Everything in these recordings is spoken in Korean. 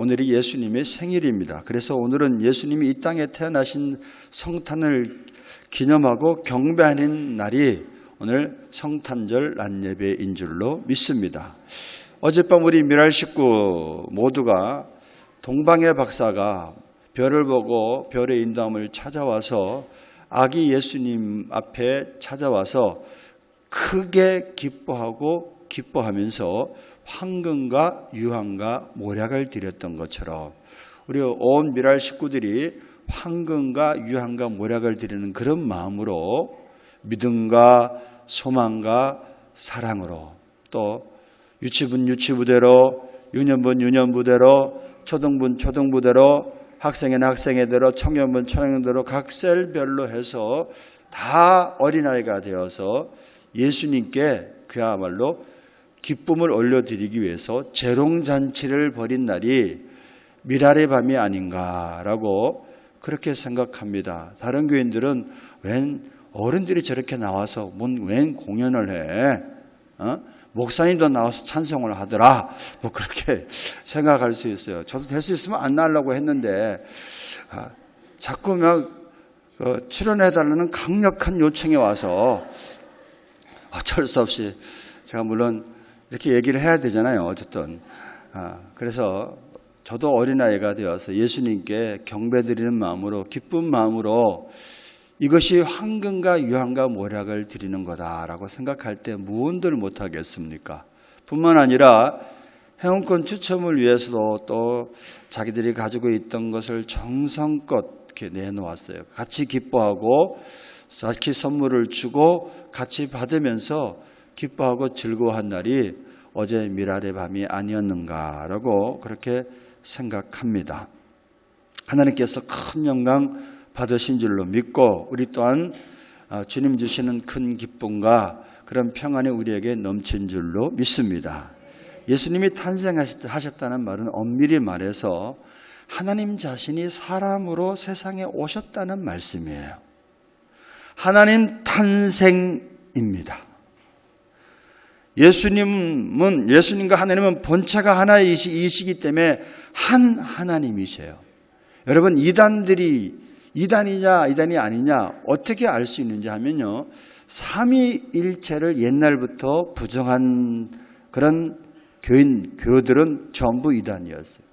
오늘이 예수님의 생일입니다. 그래서 오늘은 예수님이 이 땅에 태어나신 성탄을 기념하고 경배하는 날이 오늘 성탄절 낮예배인 줄로 믿습니다. 어젯밤 우리 미랄 식구 모두가 동방의 박사가 별을 보고 별의 인도함을 찾아와서 아기 예수님 앞에 찾아와서 크게 기뻐하면서 황금과 유황과 모략을 드렸던 것처럼 우리 온 미랄 식구들이 황금과 유황과 모략을 드리는 그런 마음으로 믿음과 소망과 사랑으로 또 유치분 유치부대로 유년분 유년부대로 초등분 초등부대로 학생회는 학생회대로 청년분 청년대로 각 셀별로 해서 다 어린아이가 되어서 예수님께 그야말로 기쁨을 올려드리기 위해서 재롱잔치를 벌인 날이 미랄의 밤이 아닌가라고 그렇게 생각합니다. 다른 교인들은 웬 어른들이 저렇게 나와서 웬 공연을 해? 목사님도 나와서 찬송을 하더라. 뭐 그렇게 생각할 수 있어요. 저도 될 수 있으면 안 나오려고 했는데 자꾸 출연해달라는 강력한 요청이 와서 어쩔 수 없이 제가 물론 이렇게 얘기를 해야 되잖아요. 어쨌든 그래서 저도 어린아이가 되어서 예수님께 경배드리는 마음으로 기쁜 마음으로 이것이 황금과 유황과 모략을 드리는 거다라고 생각할 때 무언들 못하겠습니까? 뿐만 아니라 회원권 추첨을 위해서도 또 자기들이 가지고 있던 것을 정성껏 이렇게 내놓았어요. 같이 기뻐하고 같이 선물을 주고 같이 받으면서 기뻐하고 즐거워한 날이 어제 미랄의 밤이 아니었는가라고 그렇게 생각합니다. 하나님께서 큰 영광 받으신 줄로 믿고 우리 또한 주님 주시는 큰 기쁨과 그런 평안이 우리에게 넘친 줄로 믿습니다. 예수님이 탄생하셨다는 말은 엄밀히 말해서 하나님 자신이 사람으로 세상에 오셨다는 말씀이에요. 하나님 탄생입니다. 예수님과 하나님은 본체가 하나이시기 때문에 한 하나님이세요. 여러분 이단이 아니냐 어떻게 알 수 있는지 하면요. 삼위일체를 옛날부터 부정한 그런 교들은 전부 이단이었어요.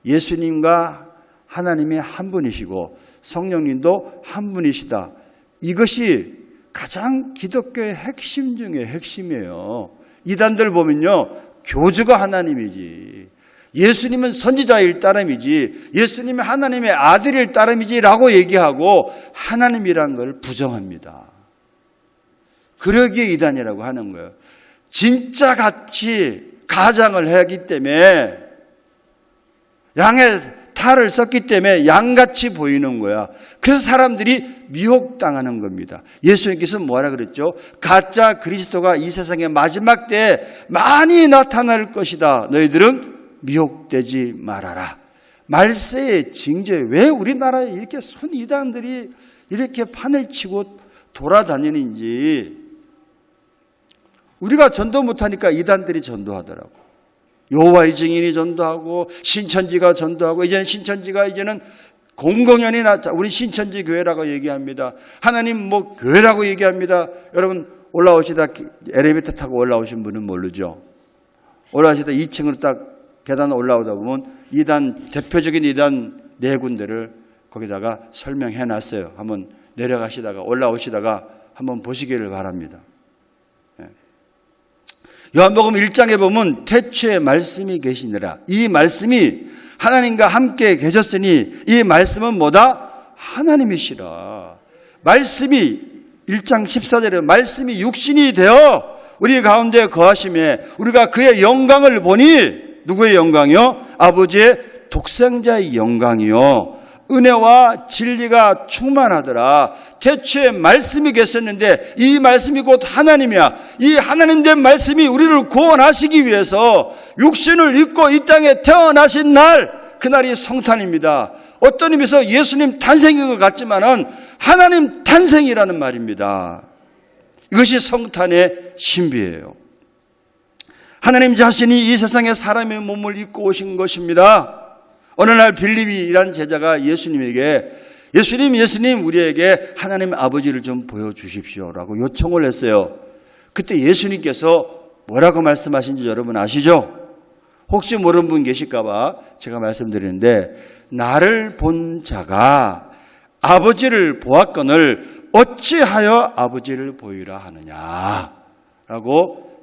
예수님과 하나님이 한 분이시고 성령님도 한 분이시다. 이것이 가장 기독교의 핵심 중에 핵심이에요. 이단들 보면요. 교주가 하나님이지. 예수님은 선지자일 따름이지. 예수님은 하나님의 아들일 따름이지라고 얘기하고 하나님이란 걸 부정합니다. 그러기에 이단이라고 하는 거예요. 진짜 같이 가장을 하기 때문에 양의 탈을 썼기 때문에 양같이 보이는 거야. 그래서 사람들이 미혹당하는 겁니다. 예수님께서 뭐라 그랬죠? 가짜 그리스도가 이 세상의 마지막 때에 많이 나타날 것이다. 너희들은 미혹되지 말아라. 말세의 징조에 왜 우리나라에 이렇게 순이단들이 이렇게 판을 치고 돌아다니는지 우리가 전도 못하니까 이단들이 전도하더라고. 여호와의 증인이 전도하고 신천지가 전도하고 이제는 공공연히 우리 신천지 교회라고 얘기합니다. 하나님 교회라고 얘기합니다. 여러분 올라오시다 엘리베이터 타고 올라오신 분은 모르죠. 올라오시다 2층으로 딱 계단 올라오다 보면 대표적인 이단 네 군데를 거기다가 설명해 놨어요. 한번 내려가시다가 올라오시다가 한번 보시기를 바랍니다. 요한복음 1장에 보면 태초에 말씀이 계시니라. 이 말씀이 하나님과 함께 계셨으니 이 말씀은 뭐다? 하나님이시라. 말씀이 1장 14절에 말씀이 육신이 되어 우리 가운데 거하심에 우리가 그의 영광을 보니 누구의 영광이요? 아버지의 독생자의 영광이요. 은혜와 진리가 충만하더라. 태초에 말씀이 계셨는데 이 말씀이 곧 하나님이야. 이 하나님 된 말씀이 우리를 구원하시기 위해서 육신을 입고 이 땅에 태어나신 날, 그날이 성탄입니다. 어떤 의미에서 예수님 탄생인 것 같지만은 하나님 탄생이라는 말입니다. 이것이 성탄의 신비예요. 하나님 자신이 이 세상에 사람의 몸을 입고 오신 것입니다. 어느 날 빌립이란 제자가 예수님에게 예수님 우리에게 하나님 아버지를 좀 보여주십시오라고 요청을 했어요. 그때 예수님께서 뭐라고 말씀하신지 여러분 아시죠? 혹시 모르는 분 계실까 봐 제가 말씀드리는데 나를 본 자가 아버지를 보았거늘 어찌하여 아버지를 보이라 하느냐라고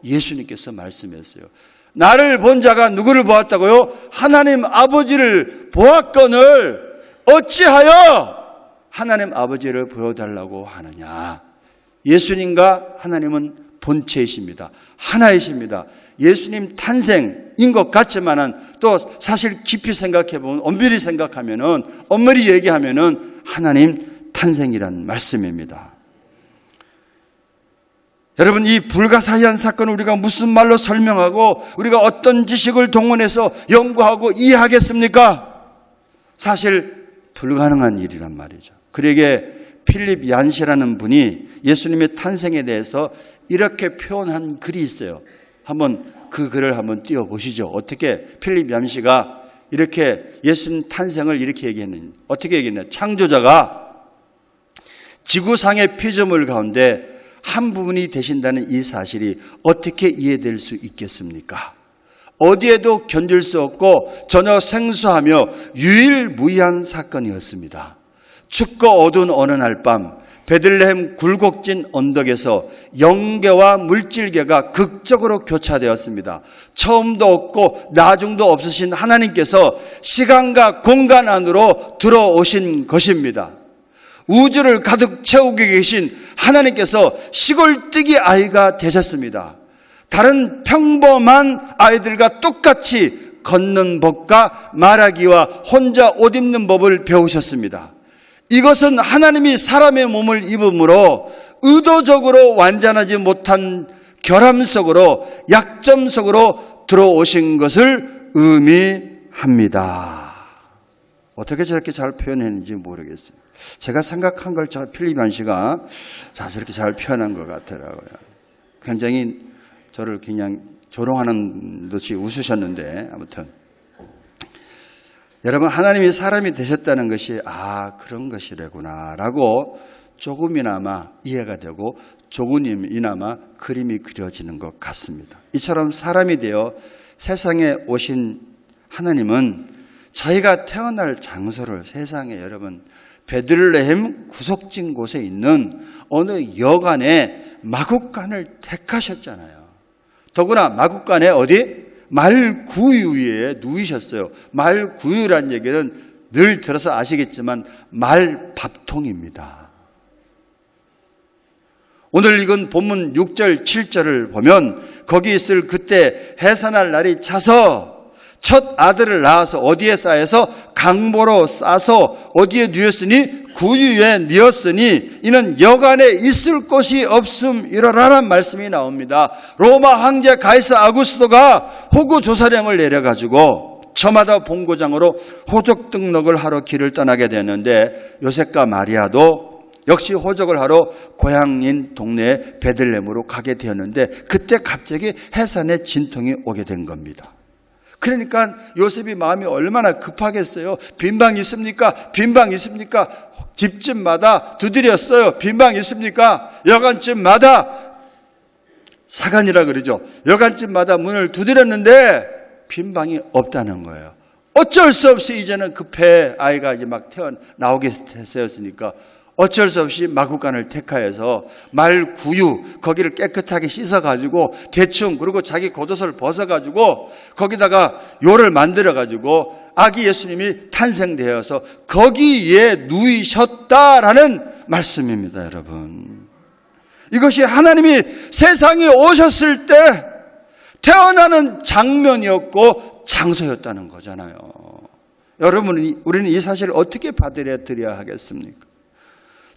예수님께서 말씀했어요. 나를 본 자가 누구를 보았다고요? 하나님 아버지를 보았거늘 어찌하여 하나님 아버지를 보여달라고 하느냐. 예수님과 하나님은 본체이십니다. 하나이십니다. 예수님 탄생인 것 같지만은 또 사실 깊이 생각해보면 엄밀히 생각하면은 엄밀히 얘기하면은 하나님 탄생이란 말씀입니다. 여러분, 이 불가사의한 사건을 우리가 무슨 말로 설명하고 우리가 어떤 지식을 동원해서 연구하고 이해하겠습니까? 사실 불가능한 일이란 말이죠. 그에게 필립 얀시라는 분이 예수님의 탄생에 대해서 이렇게 표현한 글이 있어요. 한번 그 글을 한번 띄워보시죠. 어떻게 필립 얀시가 이렇게 예수님 탄생을 이렇게 얘기했느냐. 어떻게 얘기했냐. 창조자가 지구상의 피조물 가운데 한 부분이 되신다는 이 사실이 어떻게 이해될 수 있겠습니까? 어디에도 견딜 수 없고 전혀 생소하며 유일무이한 사건이었습니다. 춥고 어두운 어느 날 밤 베들레헴 굴곡진 언덕에서 영계와 물질계가 극적으로 교차되었습니다. 처음도 없고 나중도 없으신 하나님께서 시간과 공간 안으로 들어오신 것입니다. 우주를 가득 채우고 계신 하나님께서 시골뜨기 아이가 되셨습니다. 다른 평범한 아이들과 똑같이 걷는 법과 말하기와 혼자 옷 입는 법을 배우셨습니다. 이것은 하나님이 사람의 몸을 입음으로 의도적으로 완전하지 못한 결함 속으로 약점 속으로 들어오신 것을 의미합니다. 어떻게 저렇게 잘 표현했는지 모르겠어요. 제가 생각한 걸 필립 얀시가 저렇게 잘 표현한 것 같더라고요. 굉장히 저를 그냥 조롱하는 듯이 웃으셨는데 아무튼 여러분, 하나님이 사람이 되셨다는 것이 그런 것이래구나 라고 조금이나마 이해가 되고 조금이나마 그림이 그려지는 것 같습니다. 이처럼 사람이 되어 세상에 오신 하나님은 저희가 태어날 장소를 세상에 여러분 베들레헴 구석진 곳에 있는 어느 여관에 마국간을 택하셨잖아요. 더구나 마국간에 어디? 말구유에 누이셨어요. 말구유란 얘기는 늘 들어서 아시겠지만 말밥통입니다. 오늘 읽은 본문 6절 7절을 보면 거기 있을 그때 해산할 날이 차서 첫 아들을 낳아서 어디에 쌓여서 강보로 싸서 어디에 누였으니 구유에 누였으니 이는 여간에 있을 곳이 없음이라라는 말씀이 나옵니다. 로마 황제 가이사 아구스토가 호구 조사령을 내려가지고 저마다 본고장으로 호적 등록을 하러 길을 떠나게 되는데 요셉과 마리아도 역시 호적을 하러 고향인 동네 베들레헴으로 가게 되었는데 그때 갑자기 해산의 진통이 오게 된 겁니다. 그러니까 요셉이 마음이 얼마나 급하겠어요. 빈방 있습니까? 빈방 있습니까? 집집마다 두드렸어요. 빈방 있습니까? 여간집마다 사간이라 그러죠. 여간집마다 문을 두드렸는데 빈방이 없다는 거예요. 어쩔 수 없이 이제는 급해 아이가 이제 막 나오게 됐으니까 어쩔 수 없이 마국간을 택하여서 말구유 거기를 깨끗하게 씻어가지고 대충 그리고 자기 겉옷을 벗어가지고 거기다가 요를 만들어가지고 아기 예수님이 탄생되어서 거기에 누이셨다라는 말씀입니다. 여러분, 이것이 하나님이 세상에 오셨을 때 태어나는 장면이었고 장소였다는 거잖아요. 여러분, 우리는 이 사실을 어떻게 받아들여야 하겠습니까?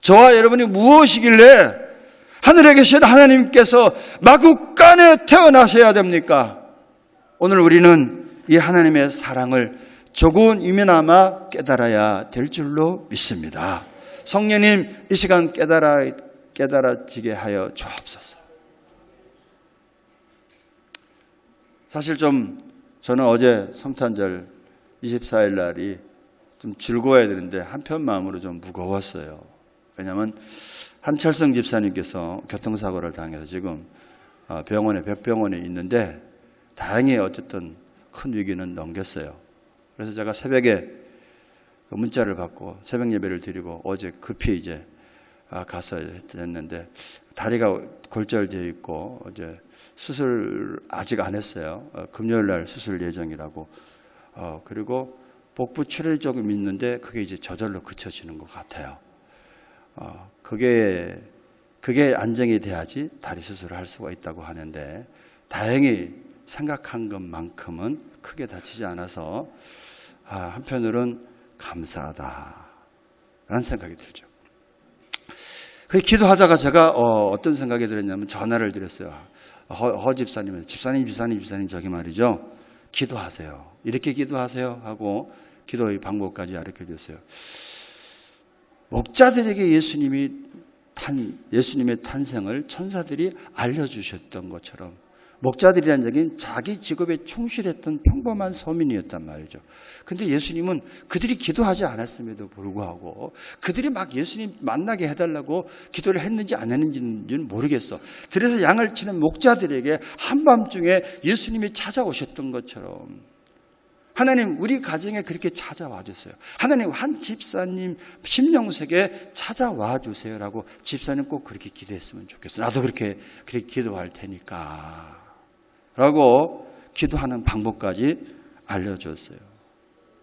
저와 여러분이 무엇이길래 하늘에 계신 하나님께서 마국간에 태어나셔야 됩니까? 오늘 우리는 이 하나님의 사랑을 조금이나마 깨달아야 될 줄로 믿습니다. 성령님, 이 시간 깨달아지게 하여 주옵소서. 사실 저는 어제 성탄절 24일 날이 좀 즐거워야 되는데 한편 마음으로 좀 무거웠어요. 왜냐하면 한철성 집사님께서 교통사고를 당해서 지금 백병원에 있는데 다행히 어쨌든 큰 위기는 넘겼어요. 그래서 제가 새벽에 문자를 받고 새벽 예배를 드리고 어제 급히 이제 가서 했는데 다리가 골절되어 있고 어제 수술 아직 안 했어요. 금요일 날 수술 예정이라고. 그리고 복부 출혈이 조금 있는데 그게 이제 저절로 그쳐지는 것 같아요. 그게 안정이 돼야지 다리 수술을 할 수가 있다고 하는데 다행히 생각한 것만큼은 크게 다치지 않아서 한편으로는 감사하다라는 생각이 들죠. 그 기도하다가 제가 어떤 생각이 들었냐면 전화를 드렸어요. 허 집사님은 집사님 저기 말이죠. 기도하세요. 이렇게 기도하세요 하고 기도의 방법까지 가르쳐 줬어요. 목자들에게 예수님의 탄생을 천사들이 알려주셨던 것처럼 목자들이라는 얘기는 자기 직업에 충실했던 평범한 서민이었단 말이죠. 근데 예수님은 그들이 기도하지 않았음에도 불구하고 그들이 막 예수님 만나게 해달라고 기도를 했는지 안 했는지는 모르겠어. 그래서 양을 치는 목자들에게 한밤중에 예수님이 찾아오셨던 것처럼 하나님 우리 가정에 그렇게 찾아와 주세요. 하나님 한 집사님 심령색에 찾아와 주세요라고 집사님 꼭 그렇게 기도했으면 좋겠어요. 나도 그렇게 기도할 테니까 라고 기도하는 방법까지 알려줬어요.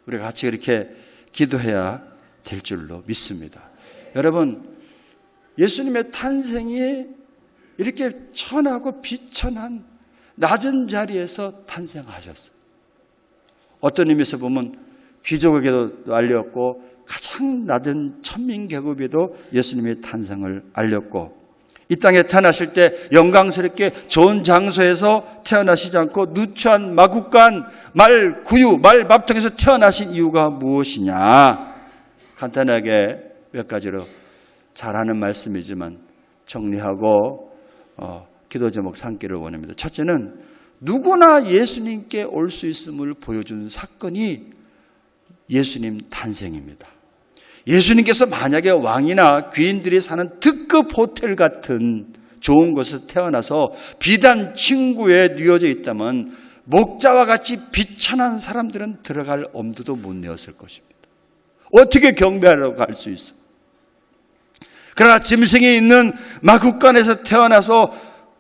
우리가 같이 그렇게 기도해야 될 줄로 믿습니다. 여러분, 예수님의 탄생이 이렇게 천하고 비천한 낮은 자리에서 탄생하셨어요. 어떤 의미에서 보면 귀족에게도 알렸고 가장 낮은 천민계급에도 예수님의 탄생을 알렸고 이 땅에 태어나실 때 영광스럽게 좋은 장소에서 태어나시지 않고 누추한 마국간 말구유 말밥통에서 태어나신 이유가 무엇이냐. 간단하게 몇 가지로 잘 아는 말씀이지만 정리하고 기도 제목 삼기를 원합니다. 첫째는 누구나 예수님께 올 수 있음을 보여준 사건이 예수님 탄생입니다. 예수님께서 만약에 왕이나 귀인들이 사는 특급 호텔 같은 좋은 곳에서 태어나서 비단 친구에 뉘어져 있다면 목자와 같이 비천한 사람들은 들어갈 엄두도 못 내었을 것입니다. 어떻게 경배하러 갈 수 있어? 그러나 짐승이 있는 마국간에서 태어나서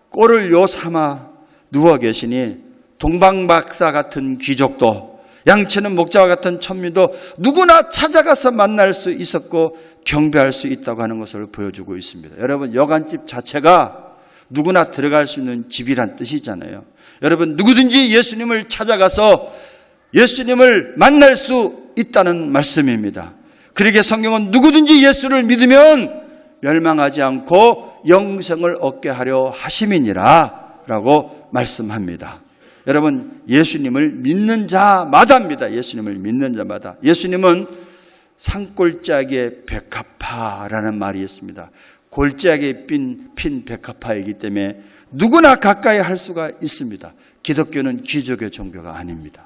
꼴을 요삼아 누워 계시니 동방박사 같은 귀족도 양치는 목자와 같은 천민도 누구나 찾아가서 만날 수 있었고 경배할 수 있다고 하는 것을 보여주고 있습니다. 여러분, 여관집 자체가 누구나 들어갈 수 있는 집이란 뜻이잖아요. 여러분, 누구든지 예수님을 찾아가서 예수님을 만날 수 있다는 말씀입니다. 그러기에 성경은 누구든지 예수를 믿으면 멸망하지 않고 영생을 얻게 하려 하심이니라 라고 말씀합니다. 여러분, 예수님을 믿는 자마다입니다. 예수님을 믿는 자마다. 예수님은 산골짜기의 백합화라는 말이 있습니다. 골짜기에 핀 백합화이기 때문에 누구나 가까이 할 수가 있습니다. 기독교는 귀족의 종교가 아닙니다.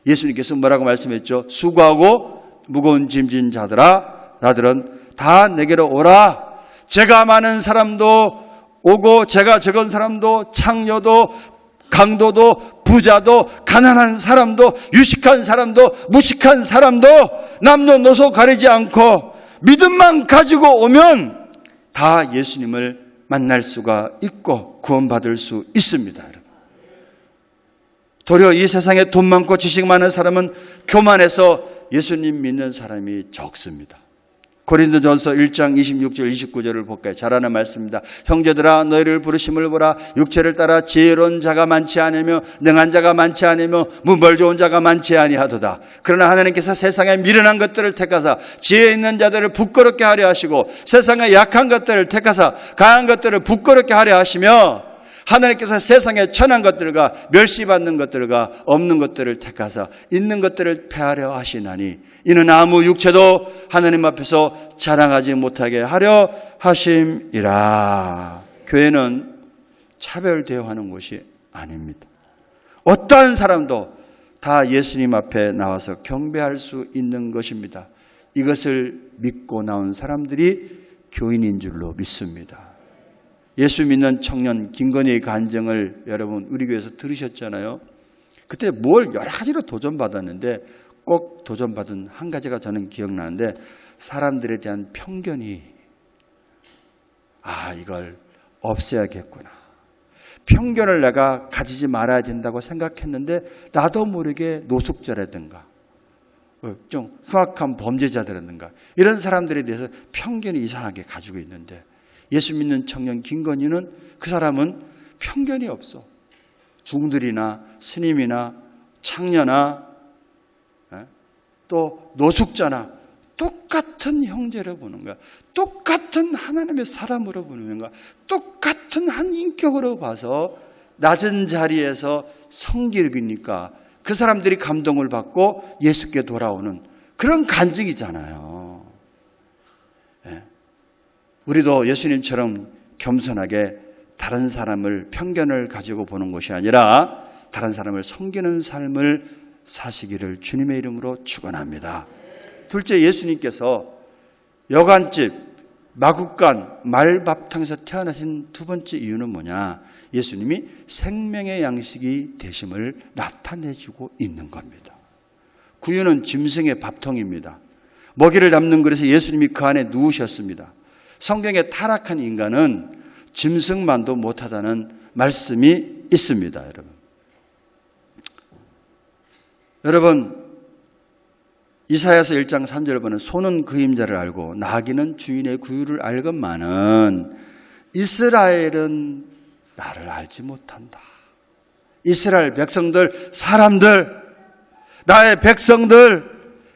예수님께서 뭐라고 말씀했죠? 수고하고 무거운 짐진 자들아 나들은 다 내게로 오라. 제가 많은 사람도 오고 제가 적은 사람도 창녀도 강도도 부자도 가난한 사람도 유식한 사람도 무식한 사람도 남녀노소 가리지 않고 믿음만 가지고 오면 다 예수님을 만날 수가 있고 구원받을 수 있습니다. 도리어 이 세상에 돈 많고 지식 많은 사람은 교만해서 예수님 믿는 사람이 적습니다. 고린도전서 1장 26절 29절을 볼까요? 잘 아는 말씀입니다. 형제들아 너희를 부르심을 보라. 육체를 따라 지혜로운 자가 많지 않으며 능한 자가 많지 않으며 문벌 좋은 자가 많지 아니하도다. 그러나 하나님께서 세상에 미련한 것들을 택하사 지혜 있는 자들을 부끄럽게 하려 하시고 세상에 약한 것들을 택하사 강한 것들을 부끄럽게 하려 하시며 하나님께서 세상에 천한 것들과 멸시받는 것들과 없는 것들을 택하사 있는 것들을 폐하려 하시나니 이는 아무 육체도 하나님 앞에서 자랑하지 못하게 하려 하심이라. 교회는 차별 대우하는 곳이 아닙니다. 어떠한 사람도 다 예수님 앞에 나와서 경배할 수 있는 것입니다. 이것을 믿고 나온 사람들이 교인인 줄로 믿습니다. 예수 믿는 청년 김건희의 간증을 여러분 우리 교회에서 들으셨잖아요. 그때 뭘 여러 가지로 도전받았는데 꼭 도전받은 한 가지가 저는 기억나는데, 사람들에 대한 편견이 이걸 없애야겠구나. 편견을 내가 가지지 말아야 된다고 생각했는데 나도 모르게 노숙자라든가 좀 흉악한 범죄자들이라든가 이런 사람들에 대해서 편견이 이상하게 가지고 있는데, 예수 믿는 청년 김건희는 그 사람은 편견이 없어. 중들이나 스님이나 창녀나 또 노숙자나 똑같은 형제로 보는 거야. 똑같은 하나님의 사람으로 보는 거야. 똑같은 한 인격으로 봐서 낮은 자리에서 성기르니까 그 사람들이 감동을 받고 예수께 돌아오는 그런 간증이잖아요. 우리도 예수님처럼 겸손하게 다른 사람을 편견을 가지고 보는 것이 아니라 다른 사람을 섬기는 삶을 사시기를 주님의 이름으로 축원합니다. 둘째, 예수님께서 여관집, 마국간, 말밥탕에서 태어나신 두 번째 이유는 뭐냐? 예수님이 생명의 양식이 되심을 나타내주고 있는 겁니다. 구유는 짐승의 밥통입니다. 먹이를 담는 그릇에 예수님이 그 안에 누우셨습니다. 성경에 타락한 인간은 짐승만도 못하다는 말씀이 있습니다. 여러분 이사야서 1장 3절을 보면 소는 그림자를 알고 나귀는 주인의 구유를 알건만은 이스라엘은 나를 알지 못한다. 이스라엘 백성들, 사람들, 나의 백성들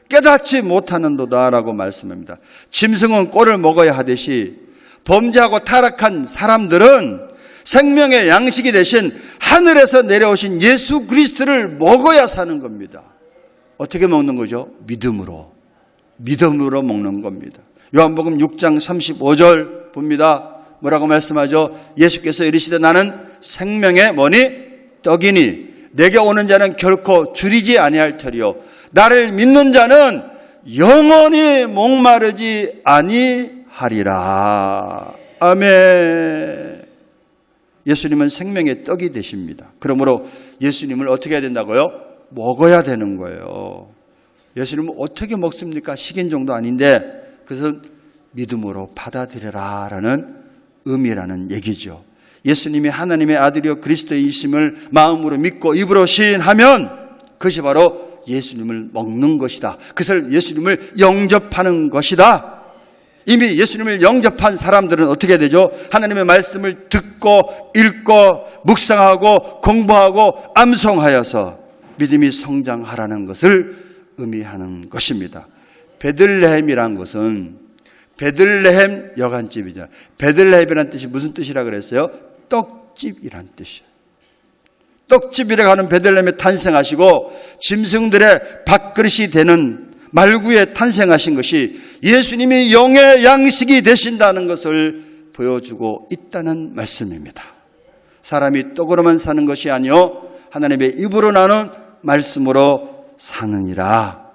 깨닫지 못하는도다 라고 말씀합니다. 짐승은 꼴을 먹어야 하듯이 범죄하고 타락한 사람들은 생명의 양식이 되신 하늘에서 내려오신 예수 그리스도를 먹어야 사는 겁니다. 어떻게 먹는 거죠? 믿음으로 먹는 겁니다. 요한복음 6장 35절 봅니다. 뭐라고 말씀하죠? 예수께서 이르시되 나는 생명의 떡이니 내게 오는 자는 결코 줄이지 아니할 터리요 나를 믿는 자는 영원히 목마르지 아니하리라. 아멘. 예수님은 생명의 떡이 되십니다. 그러므로 예수님을 어떻게 해야 된다고요? 먹어야 되는 거예요. 예수님은 어떻게 먹습니까? 식인종도 아닌데 그것은 믿음으로 받아들여라 라는 의미라는 얘기죠. 예수님이 하나님의 아들이요 그리스도이심을 마음으로 믿고 입으로 시인하면 그것이 바로 예수님을 먹는 것이다. 그것을 예수님을 영접하는 것이다. 이미 예수님을 영접한 사람들은 어떻게 되죠? 하나님의 말씀을 듣고 읽고 묵상하고 공부하고 암송하여서 믿음이 성장하라는 것을 의미하는 것입니다. 베들레헴이란 것은 베들레헴 여관집이죠. 베들레헴이라는 뜻이 무슨 뜻이라 그랬어요? 떡집이란 뜻이에요. 떡집이라고 하는 베들레헴에 탄생하시고 짐승들의 밥그릇이 되는 말구에 탄생하신 것이 예수님이 영의 양식이 되신다는 것을 보여주고 있다는 말씀입니다. 사람이 떡으로만 사는 것이 아니요 하나님의 입으로 나는 말씀으로 사느니라.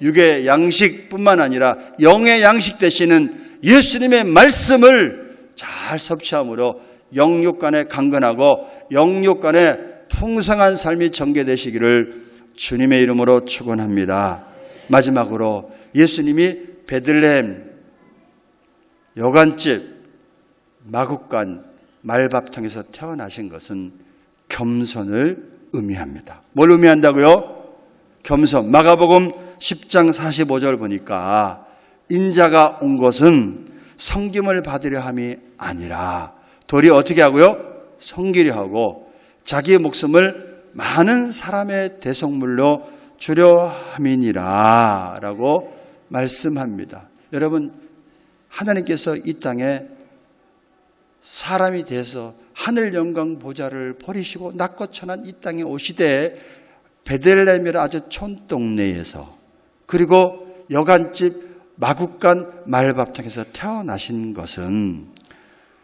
육의 양식뿐만 아니라 영의 양식 되시는 예수님의 말씀을 잘 섭취함으로 영육간에 강건하고 영육간에 풍성한 삶이 전개되시기를 주님의 이름으로 축원합니다. 마지막으로 예수님이 베들레헴 여관집 마국간 말밥통에서 태어나신 것은 겸손을 의미합니다. 뭘 의미한다고요? 겸손. 마가복음 10장 45절 보니까 인자가 온 것은 섬김을 받으려 함이 아니라 도리어 어떻게 하고요? 섬기려 하고 자기의 목숨을 많은 사람의 대속물로 주려 함이니라 라고 말씀합니다. 여러분 하나님께서 이 땅에 사람이 돼서 하늘 영광 보좌를 버리시고 낮고 천한 이 땅에 오시되 베들레헴이라 아주 촌동네에서 그리고 여관집 마국간 말밥통에서 태어나신 것은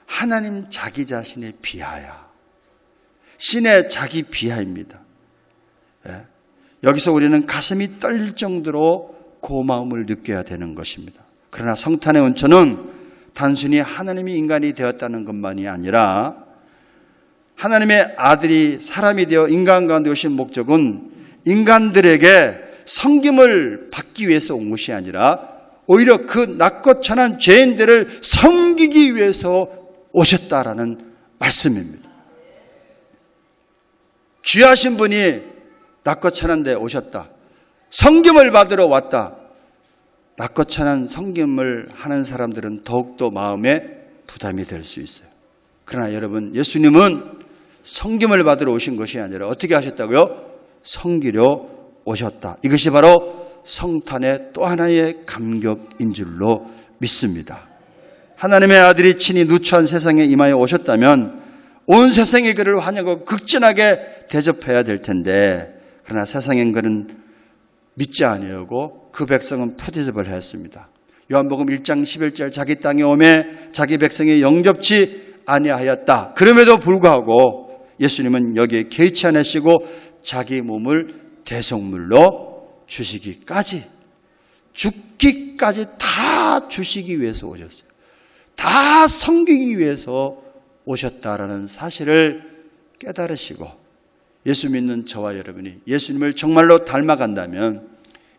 하나님 자기 자신의 비하야. 신의 자기 비하입니다. 여기서 우리는 가슴이 떨릴 정도로 고마움을 느껴야 되는 것입니다. 그러나 성탄의 온천은 단순히 하나님이 인간이 되었다는 것만이 아니라 하나님의 아들이 사람이 되어 인간 가운데 오신 목적은 인간들에게 섬김을 받기 위해서 온 것이 아니라 오히려 그 낮고 천한 죄인들을 섬기기 위해서 오셨다라는 말씀입니다. 귀하신 분이 낮고 천한 데 오셨다. 섬김을 받으러 왔다. 낮고 천한 섬김을 하는 사람들은 더욱더 마음에 부담이 될 수 있어요. 그러나 여러분, 예수님은 섬김을 받으러 오신 것이 아니라 어떻게 하셨다고요? 섬기려 오셨다. 이것이 바로 성탄의 또 하나의 감격인 줄로 믿습니다. 하나님의 아들이 친히 누추한 세상에 임하여 오셨다면 온 세상이 그를 환영하고 극진하게 대접해야 될 텐데, 그러나 세상엔 그는 믿지 아니하고 그 백성은 푸대접을 했습니다. 요한복음 1장 11절 자기 땅에 오매 자기 백성이 영접치 아니하였다. 그럼에도 불구하고 예수님은 여기에 개의치 않으시고 자기 몸을 대속물로 주시기까지, 죽기까지 다 주시기 위해서 오셨어요. 다 섬기기 위해서 오셨다라는 사실을 깨달으시고 예수 믿는 저와 여러분이 예수님을 정말로 닮아간다면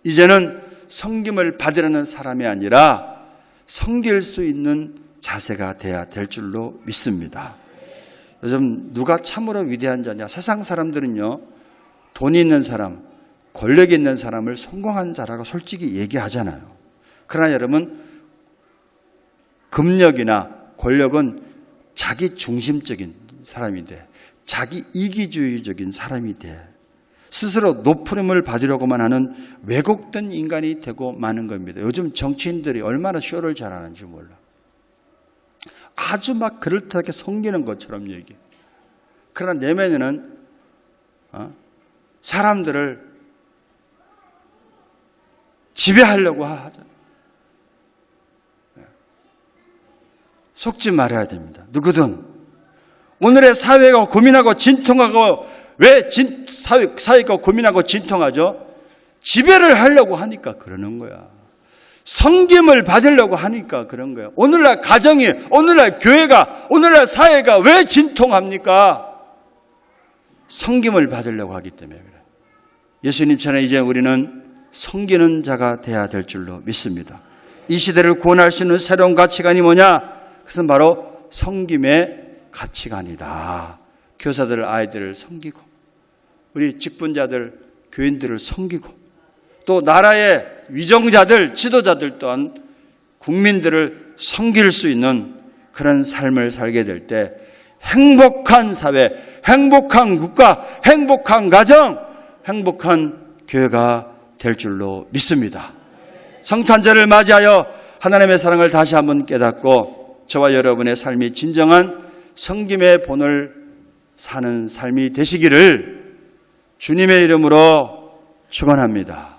이제는 섬김을 받으려는 사람이 아니라 섬길 수 있는 자세가 돼야 될 줄로 믿습니다. 요즘 누가 참으로 위대한 자냐? 세상 사람들은요, 돈이 있는 사람, 권력이 있는 사람을 성공한 자라고 솔직히 얘기하잖아요. 그러나 여러분, 금력이나 권력은 자기 중심적인 사람이 돼. 자기 이기주의적인 사람이 돼. 스스로 높음을 받으려고만 하는 왜곡된 인간이 되고 마는 겁니다. 요즘 정치인들이 얼마나 쇼를 잘하는지 몰라. 아주 막 그럴듯하게 섬기는 것처럼 얘기해. 그러나 내면에는 사람들을 지배하려고 하잖아요. 속지 말아야 됩니다. 누구든 오늘의 사회가 고민하고 진통하고, 왜 사회가 고민하고 진통하죠? 지배를 하려고 하니까 그러는 거야. 섬김을 받으려고 하니까 그런 거야. 오늘날 가정이, 오늘날 교회가, 오늘날 사회가 왜 진통합니까? 섬김을 받으려고 하기 때문에 그래. 예수님처럼 이제 우리는 섬기는 자가 돼야 될 줄로 믿습니다. 이 시대를 구원할 수 있는 새로운 가치관이 뭐냐? 그것은 바로 섬김의 가치관이다. 교사들 아이들을 섬기고, 우리 직분자들 교인들을 섬기고, 또 나라의 위정자들 지도자들 또한 국민들을 섬길 수 있는 그런 삶을 살게 될 때 행복한 사회, 행복한 국가, 행복한 가정, 행복한 교회가 될 줄로 믿습니다. 성탄절을 맞이하여 하나님의 사랑을 다시 한번 깨닫고 저와 여러분의 삶이 진정한 섬김의 본을 사는 삶이 되시기를 주님의 이름으로 축원합니다.